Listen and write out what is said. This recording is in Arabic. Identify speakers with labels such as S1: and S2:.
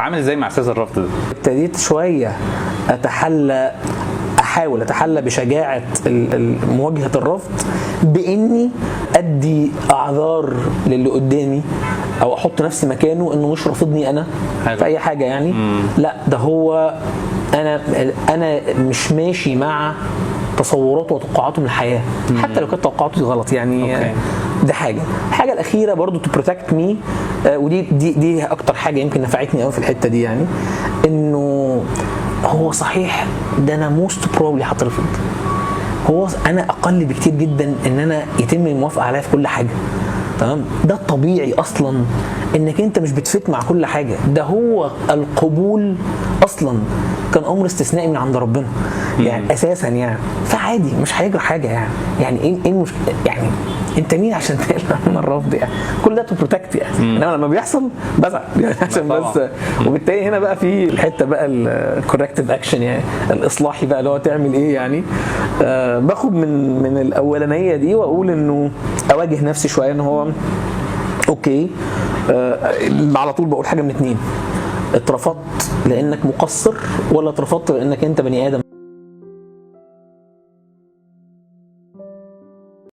S1: بتتعامل ازاي مع احساس الرفض ده؟
S2: ابتديت شويه احاول اتحلى بشجاعه مواجهه الرفض باني ادي اعذار للي قدامي او احط نفسي مكانه انه مش رافضني انا في اي حاجه يعني. لا ده هو انا مش ماشي مع تصوراته وتوقعاته من الحياه حتى لو كانت توقعاته غلط يعني. ده الحاجه الاخيره برضو تو بروتكت مي، ودي اكتر حاجه يمكن نفعتني قوي في الحته دي يعني، انه هو صحيح ده انا موست بروبلي هترفض، هو انا اقل بكتير جدا ان انا يتم الموافقه عليا في كل حاجه، تمام؟ ده الطبيعي اصلا انك انت مش بتفت مع كل حاجه، ده هو القبول اصلا كان امر استثنائي من عند ربنا يعني اساسا يعني، فعادي مش هيجرى حاجه يعني ايه المشكله يعني؟ انت مين عشان تقلق من الرفض يعني؟ كل ده تو بروتكت يعني. انما لما بيحصل بزعل يعني عشان بس. وبالتالي هنا بقى في الحته بقى الكوركتيف اكشن يعني الاصلاحي بقى اللي هو تعمل ايه يعني. باخد من الاولانيه دي واقول انه اواجه نفسي شويه ان هو اوكي. على طول بقول حاجه من اتنين: اترفضت لانك مقصر ولا اترفضت لانك انت بني ادم